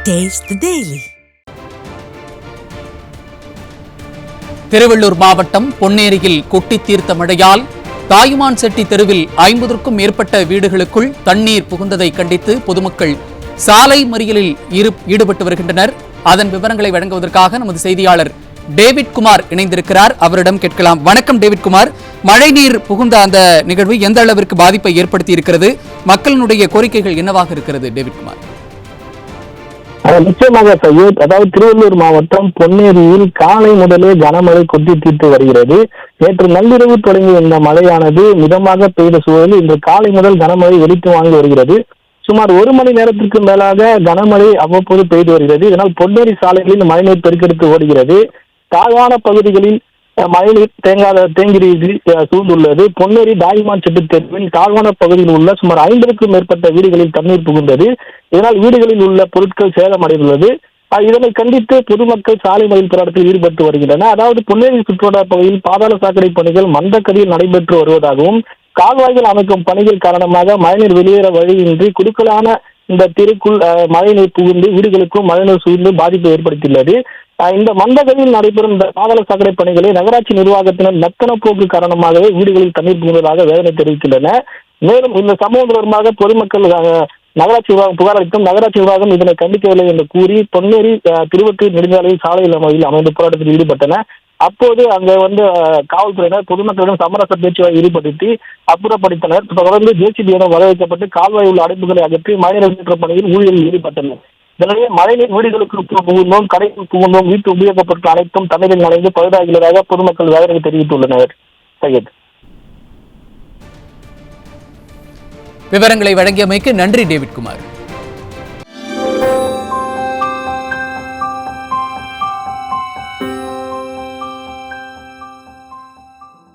Taste the Daily. Tiruvallur மாவட்டம் பொன்னேரியில் கொட்டி தீர்த்த மழையால் தாயுமான் செட்டி தெருவில் 50க்கும் மேற்பட்ட வீடுகளுக்குள் தண்ணீர் புகுந்ததை கண்டித்து பொதுமக்கள் சாலை மறியலில் ஈடுபட்டு வருகின்றனர். அதன் விவரங்களை வழங்குவதற்காக நமது செய்தியாளர் டேவிட் குமார் இணைந்திருக்கிறார். அவரிடம் கேட்கலாம். வணக்கம் டேவிட் குமார். மழைநீர் புகுந்த அந்த நிகழ்வு எந்த அளவிற்கு பாதிப்பை ஏற்படுத்தி இருக்கிறது? மக்களினுடைய கோரிக்கைகள் என்னவாக இருக்கிறது டேவிட் குமார்? நிச்சயமாக சையத், அதாவது திருவள்ளூர் மாவட்டம் பொன்னேரியில் காலை முதலே கனமழை கொட்டி தீர்த்து வருகிறது. நேற்று நள்ளிரவு தொடங்கிய இந்த மழையானது மிதமாக பெய்த சூழலில் இன்று காலை முதல் கனமழை வெடித்து வாங்கி வருகிறது. சுமார் 1 மணி நேரத்திற்கு மேலாக கனமழை அவ்வப்போது பெய்து வருகிறது. இதனால் பொன்னேரி சாலைகளில் மழைநீர் பெருக்கெடுத்து ஓடுகிறது. தாழ்வான பகுதிகளில் மழைநீர் தேங்கி சூழ்ந்துள்ளது. பொன்னேரி தாயுமான் செட்டி தெருவில் தாழ்வான பகுதியில் உள்ள சுமார் 50க்கும் மேற்பட்ட வீடுகளில் தண்ணீர் புகுந்தது. இதனால் வீடுகளில் உள்ள பொருட்கள் சேதமடைந்துள்ளது. இதனை கண்டித்து பொதுமக்கள் சாலை மறியல் போராட்டத்தில் ஈடுபட்டு வருகின்றனர். அதாவது பொன்னேரி சுற்றுவட்டார பகுதியில் பாதாள சாக்கடை பணிகள் மந்தகதியில் நடைபெற்று வருவதாகவும் கால்வாய்கள் அமைக்கும் பணிகள் காரணமாக மழைநீர் வெளியேற வழியின்றி குறுக்கலான இந்த தெருக்குள் மழைநீர் புகுந்து வீடுகளுக்கும் மழைநீர் சூழ்ந்து பாதிப்பை ஏற்படுத்தியுள்ளது. இந்த மந்தகதியில் நடைபெறும் இந்த பாதாள சாக்கடை பணிகளை நகராட்சி நிர்வாகத்தினர் மெத்தன போக்கு காரணமாகவே வீடுகளில் தண்ணீர் புகுந்ததாக வேதனை தெரிவிக்கின்றனர். மேலும் இந்த சம்பவம் தொடர்பாக பொதுமக்கள் நகராட்சி நிர்வாகம் புகார் அளித்தும் நகராட்சி நிர்வாகம் இதனை கண்டிக்கவில்லை என்று கூறி பொன்னேரி திருவொற்றியூர் நெடுஞ்சாலையில் சாலையில் அமைந்த போராட்டத்தில் ஈடுபட்டனர். அப்போது அங்க காவல்துறையினர் பொதுமக்களிடம் சமரச பேச்சுவார்த்தை ஈடுபடுத்தி அப்புறப்படுத்தினர். தொடர்ந்து ஜேசிபியிடம் வரவேற்கப்பட்டு கால்வாய் உள்ள அடைப்புகளை அகற்றி மழைநீர் வெளியேற்ற பணியில் ஊழியர்கள் ஈடுபட்டனர். இதனிடையே மழைநீர் வீடுகளுக்கு புகுந்தோம், கடைக்கு புகுந்தோம், வீட்டு உபயோகப் பொருட்கள் அனைத்தும் தண்ணீரில் நனைந்து பழுதாகியுள்ளதாக பொதுமக்கள் வேதனை தெரிவித்துள்ளனர். சையத், விவரங்களை வழங்கியமைக்கு நன்றி டேவிட் குமார்.